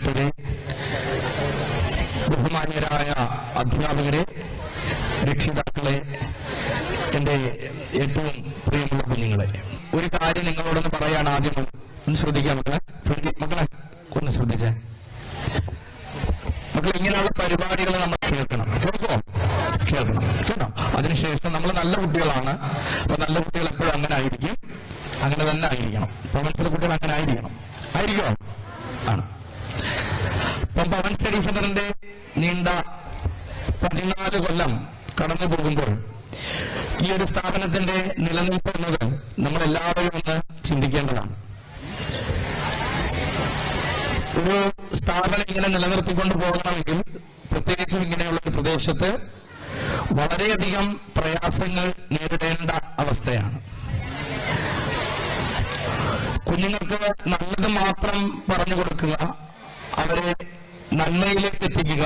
ഡയറക്ടറെ, ബഹുമാന്യരായ അധ്യാപകരെ, രക്ഷിതാക്കളെ, എൻ്റെ ഏറ്റവും പ്രിയമുള്ള കുഞ്ഞുങ്ങളെ, ഒരു കാര്യം നിങ്ങളോടൊന്ന് പറയാണ്. ആദ്യം ഒന്ന് ശ്രദ്ധിക്കാം മക്കളെ, ഒന്ന് ശ്രദ്ധിച്ചേ. മക്കൾ, ഇങ്ങനെയുള്ള പരിപാടികൾ നമ്മൾ കേൾക്കണം. കേൾക്കണം കേട്ടോ. അതിനുശേഷം നമ്മൾ നല്ല കുട്ടികളാണ്. അപ്പൊ നല്ല കുട്ടികൾ എപ്പോഴും അങ്ങനെ ആയിരിക്കും, അങ്ങനെ തന്നെ ആയിരിക്കണം. പവൻസിലെ കുട്ടികൾ അങ്ങനെ ആയിരിക്കണം. ആണ്. അപ്പം പവൻ സ്റ്റഡി സെന്ററിന്റെ നീണ്ട 14 കൊല്ലം കടന്നു പോകുമ്പോൾ ഈ ഒരു സ്ഥാപനത്തിന്റെ നിലനിൽപ്പ് എന്നത് നമ്മളെല്ലാവരും ഒന്ന് ചിന്തിക്കേണ്ടതാണ്. ഒരു സ്ഥാപനം ഇങ്ങനെ നിലനിർത്തിക്കൊണ്ട് പോകണമെങ്കിൽ, പ്രത്യേകിച്ചും ഇങ്ങനെയുള്ള ഒരു പ്രദേശത്ത് വളരെയധികം പ്രയാസങ്ങൾ നേരിടേണ്ട അവസ്ഥയാണ്. കുഞ്ഞുങ്ങൾക്ക് നല്ലത് മാത്രം പറഞ്ഞു കൊടുക്കുക, അവരെ നന്മയിലേക്ക് എത്തിക്കുക,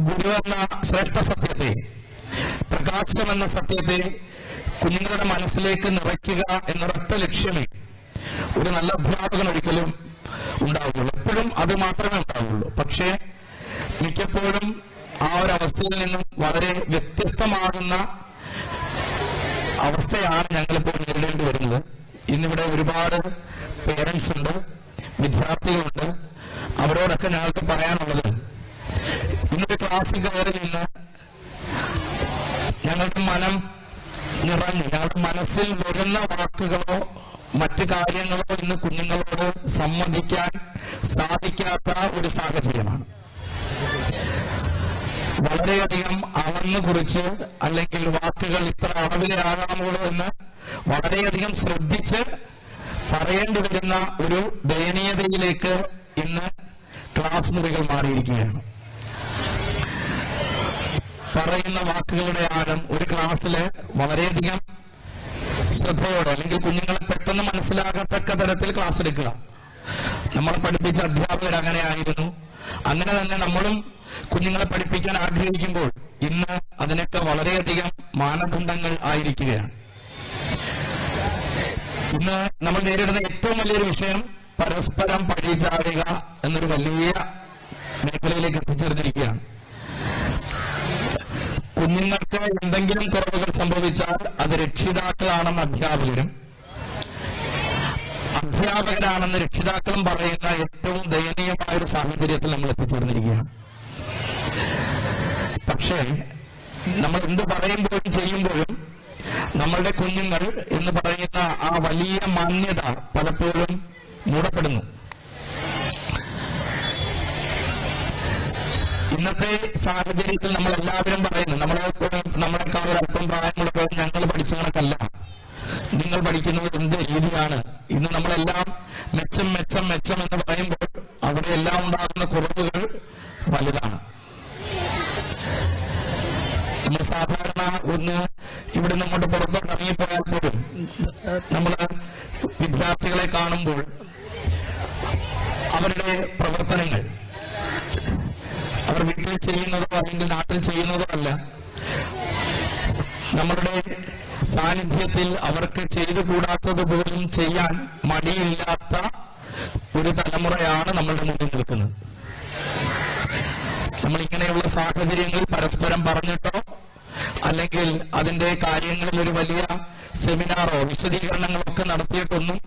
ഗുരു എന്ന ശ്രേഷ്ഠ സത്യത്തെ, പ്രകാശം എന്ന സത്യത്തെ കുഞ്ഞുങ്ങളുടെ മനസ്സിലേക്ക് നിറയ്ക്കുക എന്നൊരൊറ്റ ലക്ഷ്യമേ ഒരു നല്ല അധ്യാപകൻ ഒരിക്കലും ഉണ്ടാവുകയുള്ളൂ. എപ്പോഴും അത് മാത്രമേ ഉണ്ടാവുകയുള്ളൂ. പക്ഷേ മിക്കപ്പോഴും ആ ഒരു അവസ്ഥയിൽ നിന്നും വളരെ വ്യത്യസ്തമാകുന്ന അവസ്ഥയാണ് ഞങ്ങളിപ്പോൾ നേരിടേണ്ടി വരുന്നത്. ഇന്നിവിടെ ഒരുപാട് പേരൻസ് ഉണ്ട്, വിദ്യാർത്ഥികളുണ്ട്. അവരോടൊക്കെ ഞങ്ങൾക്ക് പറയാനുള്ളത്, ഇന്നത്തെ ക്ലാസ്സിൽ കയറി നിന്ന് ഞങ്ങളുടെ മനം നിറഞ്ഞ്, ഞങ്ങളുടെ മനസ്സിൽ വരുന്ന വാക്കുകളോ മറ്റു കാര്യങ്ങളോ ഇന്ന് കുഞ്ഞുങ്ങളോട് സംവദിക്കാൻ സാധിക്കാത്ത ഒരു സാഹചര്യമാണ്. വളരെയധികം അളന്നു കുറിച്ച്, അല്ലെങ്കിൽ വാക്കുകൾ ഇത്ര അളവിലാകാമുള്ളൂ എന്ന് വളരെയധികം ശ്രദ്ധിച്ച് പറയേണ്ടി വരുന്ന ഒരു ദയനീയതയിലേക്ക് ഇന്ന് ക്ലാസ് മുറികൾ മാറിയിരിക്കുകയാണ്. പറയുന്ന വാക്കുകളുടെ ആഴം ഒരു ക്ലാസ്സില് വളരെയധികം ശ്രദ്ധയോടെ, അല്ലെങ്കിൽ കുഞ്ഞുങ്ങളെ പെട്ടെന്ന് മനസ്സിലാകത്തക്ക തരത്തിൽ ക്ലാസ് എടുക്കുക. നമ്മളെ പഠിപ്പിച്ച അധ്യാപകർ അങ്ങനെ ആയിരുന്നു. അങ്ങനെ തന്നെ നമ്മളും കുഞ്ഞുങ്ങളെ പഠിപ്പിക്കാൻ ആഗ്രഹിക്കുമ്പോൾ ഇന്ന് അതിനൊക്കെ വളരെയധികം മാനദണ്ഡങ്ങൾ ആയിരിക്കുകയാണ്. ഇന്ന് നമ്മൾ നേരിടുന്ന ഏറ്റവും വലിയൊരു വിഷയം പരസ്പരം പഴിചാരുക എന്നൊരു വലിയ മേഖലയിലേക്ക് എത്തിച്ചേർന്നിരിക്കുകയാണ്. കുഞ്ഞുങ്ങൾക്ക് എന്തെങ്കിലും കുറവുകൾ സംഭവിച്ചാൽ അത് രക്ഷിതാക്കളാണെന്ന് അധ്യാപകരും, അധ്യാപകരാണെന്ന് രക്ഷിതാക്കളും പറയുന്ന ഏറ്റവും ദയനീയമായ ഒരു സാഹചര്യത്തിൽ നമ്മൾ എത്തിച്ചേർന്നിരിക്കുകയാണ്. പക്ഷേ നമ്മൾ എന്ത് പറയുമ്പോഴും ചെയ്യുമ്പോഴും നമ്മളുടെ കുഞ്ഞുങ്ങൾ എന്ന് പറയുന്ന ആ വലിയ മാന്യത പലപ്പോഴും മൂടപ്പെടുന്നു. ഇന്നത്തെ സാഹചര്യത്തിൽ നമ്മൾ എല്ലാവരും പറയുന്നു, നമ്മളെക്കാൾ ഒരല്പം പ്രായമുള്ളപ്പോൾ ഞങ്ങൾ പഠിച്ച കണക്കല്ല നിങ്ങൾ പഠിക്കുന്നത് എന്ത് രീതിയാണ്. ഇന്ന് നമ്മളെല്ലാം മെച്ചം മെച്ചം മെച്ചം എന്ന് പറയുമ്പോൾ അവിടെ എല്ലാം ഉണ്ടാകുന്ന കുറവുകൾ വലുതാണ്. നമ്മൾ സാധാരണ ഒന്ന് ഇവിടെ നമ്മോട്ട് പുറത്തോട്ട് ഇറങ്ങിപ്പോയാൽ പോലും നമ്മൾ വിദ്യാർത്ഥികളെ കാണുമ്പോൾ അവരുടെ പ്രവർത്തനങ്ങൾ അവർ വീട്ടിൽ ചെയ്യുന്നതോ അല്ലെങ്കിൽ നാട്ടിൽ ചെയ്യുന്നതോ അല്ല, നമ്മളുടെ സാന്നിധ്യത്തിൽ അവർക്ക് ചെയ്തു കൂടാത്തത് പോലും ചെയ്യാൻ മടിയില്ലാത്ത ഒരു തലമുറയാണ് നമ്മളുടെ മുന്നിൽ നിൽക്കുന്നത്. നമ്മൾ ഇങ്ങനെയുള്ള സാഹചര്യങ്ങൾ പരസ്പരം പറഞ്ഞിട്ടോ അല്ലെങ്കിൽ അതിന്റെ കാര്യങ്ങളിൽ ഒരു വലിയ സെമിനാറോ വിശദീകരണങ്ങളോ ഒക്കെ നടത്തിയിട്ടൊന്നും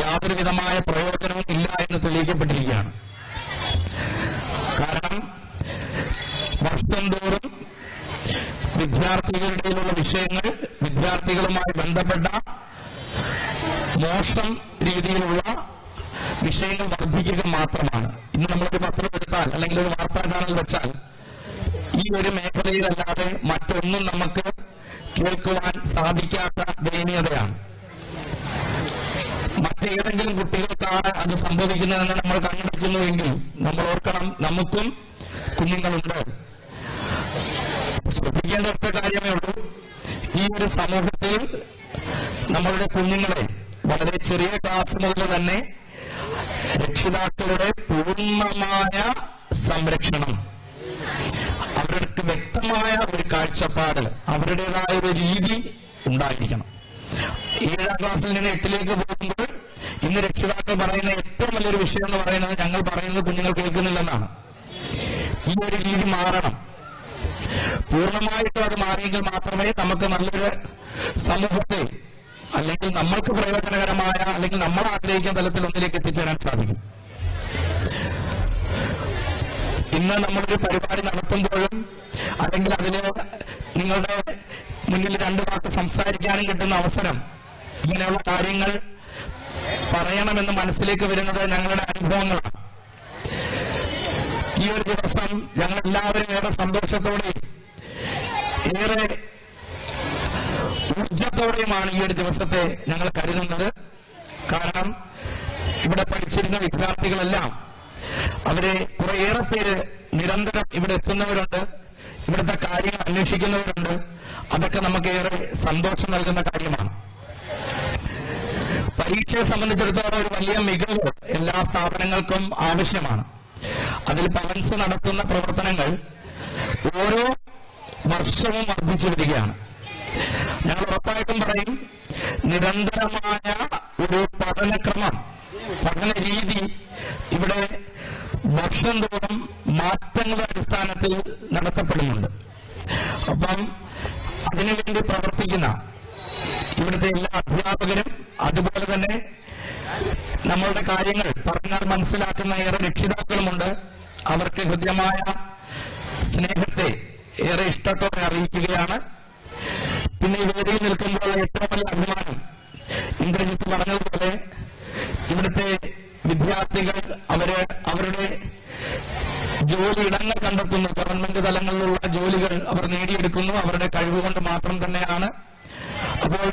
യാതൊരു വിധമായ പ്രയോജനവും ഇല്ല എന്ന് തെളിയിക്കപ്പെട്ടിരിക്കുകയാണ്. കാരണം വർഷം തോറും വിദ്യാർത്ഥികളുടെയിലുള്ള വിഷയങ്ങൾ, വിദ്യാർത്ഥികളുമായി ബന്ധപ്പെട്ട മോശം രീതിയിലുള്ള വിഷയങ്ങൾ വർദ്ധിക്കുക മാത്രമാണ്. ഇന്ന് നമ്മളൊരു പത്രം എടുത്താൽ അല്ലെങ്കിൽ ഒരു വാർത്താ ചാനൽ വെച്ചാൽ ഈ ഒരു മേഖലയിലല്ലാതെ മറ്റൊന്നും നമുക്ക് കേൾക്കുവാൻ സാധിക്കാത്ത ദയനീയതയാണ്. മറ്റേതെങ്കിലും കുട്ടികൾക്കാണ് അത് സംഭവിക്കുന്നതെന്ന് നമ്മൾ കണ്ടുപിടിക്കുന്നുവെങ്കിൽ നമ്മൾ ഓർക്കണം, നമുക്കും കുഞ്ഞുങ്ങളുണ്ട്. ശ്രദ്ധിക്കേണ്ട ഒറ്റ കാര്യമേ ഉള്ളൂ, ഈ ഒരു സമൂഹത്തിൽ നമ്മളുടെ കുഞ്ഞുങ്ങളെ വളരെ ചെറിയ ക്ലാസ് മുതൽ തന്നെ രക്ഷിതാക്കളുടെ പൂർണ്ണമായ സംരക്ഷണം, അവർക്ക് വ്യക്തമായ ഒരു കാഴ്ചപ്പാട്, അവരുടേതായ ഒരു രീതി ഉണ്ടായിരിക്കണം. 7ാം ക്ലാസ്സിൽ നിന്ന് 8ലേക്ക് പോകുമ്പോൾ ഇന്ന് രക്ഷിതാക്കൾ പറയുന്ന ഏറ്റവും വലിയൊരു വിഷയം എന്ന് പറയുന്നത് ഞങ്ങൾ പറയുന്നത് കുഞ്ഞുങ്ങൾ കേൾക്കുന്നില്ലെന്നാണ്. ഈ ഒരു രീതി മാറണം. പൂർണ്ണമായിട്ടും അത് മാറിയെങ്കിൽ മാത്രമേ നമുക്ക് നല്ലൊരു സമൂഹത്തെ അല്ലെങ്കിൽ നമ്മൾക്ക് പ്രയോജനകരമായ അല്ലെങ്കിൽ നമ്മൾ ആഗ്രഹിക്കുന്ന തലത്തിൽ ഒന്നിലേക്ക് എത്തിച്ചേരാൻ സാധിക്കും. ഇന്ന് നമ്മളൊരു പരിപാടി നടത്തുമ്പോഴും അല്ലെങ്കിൽ അതിന് നിങ്ങളുടെ മുന്നിൽ 2 വാക്ക് സംസാരിക്കാനും കിട്ടുന്ന അവസരം, ഇങ്ങനെയുള്ള കാര്യങ്ങൾ പറയണമെന്ന് മനസ്സിലേക്ക് വരുന്നത് ഞങ്ങളുടെ അനുഭവങ്ങളാണ്. ഈ ഒരു ദിവസം ഞങ്ങളെല്ലാവരും ഏറെ സന്തോഷത്തോടെയും ഏറെ ഊർജത്തോടെയുമാണ് ഈ ഒരു ദിവസത്തെ ഞങ്ങൾ കരുതുന്നത്. കാരണം ഇവിടെ പഠിച്ചിരുന്ന വിദ്യാർത്ഥികളെല്ലാം അവരെ കുറേയേറെ പേര് നിരന്തരം ഇവിടെ എത്തുന്നവരുണ്ട്, ഇവിടുത്തെ കാര്യങ്ങൾ അന്വേഷിക്കുന്നവരുണ്ട്. അതൊക്കെ നമുക്ക് ഏറെ സന്തോഷം നൽകുന്ന കാര്യമാണ്. പരീക്ഷയെ സംബന്ധിച്ചിടത്തോളം ഒരു വലിയ മികവ് എല്ലാ സ്ഥാപനങ്ങൾക്കും ആവശ്യമാണ്. അതിൽ പവൻസ് നടത്തുന്ന പ്രവർത്തനങ്ങൾ ഓരോ വർഷവും വർദ്ധിച്ചു വരികയാണ്. ഞങ്ങൾ ഉറപ്പായിട്ടും പറയും, നിരന്തരമായ ഒരു പഠനക്രമം, പഠന രീതി ഇവിടെ വർഷം തോറും മാറ്റങ്ങളുടെ അടിസ്ഥാനത്തിൽ നടത്തപ്പെടുന്നുണ്ട്. അപ്പം അതിനുവേണ്ടി പ്രവർത്തിക്കുന്ന ഇവിടുത്തെ എല്ലാ അധ്യാപകരും അതുപോലെ തന്നെ നമ്മളുടെ കാര്യങ്ങൾ പറഞ്ഞാൽ മനസ്സിലാക്കുന്ന ഏറെ രക്ഷിതാക്കളുമുണ്ട്. അവർക്ക് ഹൃദ്യമായ സ്നേഹത്തെ ഏറെ ഇഷ്ടത്തോടെ അറിയിക്കുകയാണ്. പിന്നെ ഈ വേദിയിൽ നിൽക്കുമ്പോൾ ഏറ്റവും വലിയ അഭിമാനം, ഇന്ദ്രജിത്ത് പറഞ്ഞതുപോലെ ഇവിടുത്തെ വിദ്യാർത്ഥികൾ അവരുടെ ജോലിയിടങ്ങൾ കണ്ടെത്തുന്നു. ഗവൺമെന്റ് തലങ്ങളിലുള്ള ജോലികൾ അവർ നേടിയെടുക്കുന്നു അവരുടെ കഴിവുകൊണ്ട് മാത്രം തന്നെയാണ്. അപ്പോൾ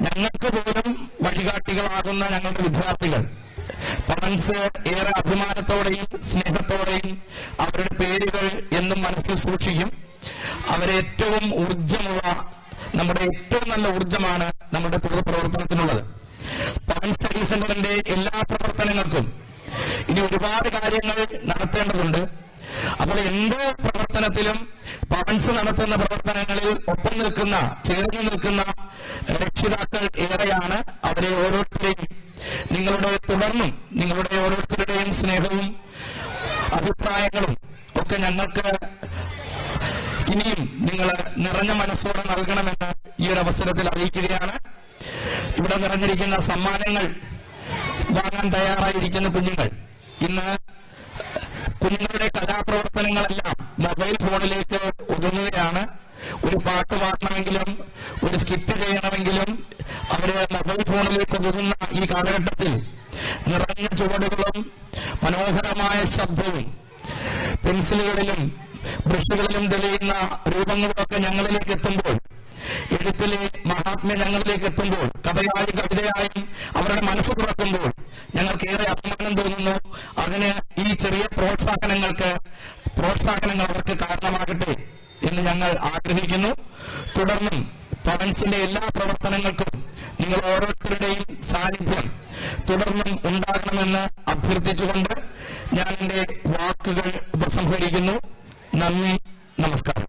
ഞങ്ങൾക്ക് പോലും വഴികാട്ടികളാകുന്ന ഞങ്ങളുടെ വിദ്യാർത്ഥികൾ പവൻസ് ഏറെ അഭിമാനത്തോടെയും സ്നേഹത്തോടെയും അവരുടെ പേരുകൾ എന്നും മനസ്സിൽ സൂക്ഷിക്കും. അവരേറ്റവും ഊർജമുള്ള, നമ്മുടെ ഏറ്റവും നല്ല ഊർജമാണ് നമ്മുടെ തുടർ പ്രവർത്തനത്തിനുള്ളത്. പവൻ സ്റ്റഡി സെന്ററിന്റെ എല്ലാ പ്രവർത്തനങ്ങൾക്കും ഇനി ഒരുപാട് കാര്യങ്ങൾ നടത്തേണ്ടതുണ്ട്. അപ്പോൾ എന്ത് പ്രവർത്തനത്തിലും പവൻസ് നടത്തുന്ന പ്രവർത്തനങ്ങളിൽ ഒപ്പം നിൽക്കുന്ന, ചേർന്ന് നിൽക്കുന്ന രക്ഷിതാക്കൾ ഏറെയാണ്. അവരെ ഓരോരുത്തരെയും തുടർന്നും നിങ്ങളുടെ ഓരോരുത്തരുടെയും സ്നേഹവും അഭിപ്രായങ്ങളും ഒക്കെ ഞങ്ങൾക്ക് ഇനിയും നിങ്ങൾ നിറഞ്ഞ മനസ്സോടെ നൽകണമെന്ന് ഈ ഒരു അവസരത്തിൽ അറിയിക്കുകയാണ്. ഇവിടെ നിറഞ്ഞിരിക്കുന്ന സമ്മാനങ്ങൾ വാങ്ങാൻ തയ്യാറായിരിക്കുന്ന കുഞ്ഞുങ്ങൾ, ഇന്ന് കുഞ്ഞുങ്ങളുടെ കലാപ്രവർത്തനങ്ങളെല്ലാം മൊബൈൽ ഫോണിലേക്ക് ഒതുങ്ങുകയാണ്. ഒരു പാട്ട് പാടണമെങ്കിലും ഒരു സ്കിറ്റ് ചെയ്യണമെങ്കിലും അവര് മൊബൈൽ ഫോണിലേക്ക് ഒതുങ്ങുന്ന ഈ കാലഘട്ടത്തിൽ നിറഞ്ഞ ചുവടുകളും മനോഹരമായ ശബ്ദവും പെൻസിലുകളിലും ബ്രഷുകളിലും തെളിയുന്ന രൂപങ്ങളൊക്കെ ഞങ്ങളിലേക്ക് എത്തുമ്പോൾ, എഴുത്തിലെ മഹാത്മ്യം ഞങ്ങളിലേക്ക് എത്തുമ്പോൾ, കഥയായും കവിതയായും അവരുടെ മനസ്സ് തുറക്കുമ്പോൾ ഞങ്ങൾക്ക് ഏറെ അഭിമാനം തോന്നുന്നു. അതിന് ഈ ചെറിയ പ്രോത്സാഹനങ്ങൾ അവർക്ക് കാരണമാകട്ടെ എന്ന് ഞങ്ങൾ ആഗ്രഹിക്കുന്നു. തുടർന്നും പവൻസിന്റെ എല്ലാ പ്രവർത്തനങ്ങൾക്കും നിങ്ങൾ ഓരോരുത്തരുടെയും സാന്നിധ്യം തുടർന്നും ഉണ്ടാകണമെന്ന് അഭ്യർത്ഥിച്ചുകൊണ്ട് ഞാൻ എന്റെ വാക്കുകൾ ഉപസംഹരിക്കുന്നു. നന്ദി, നമസ്കാരം.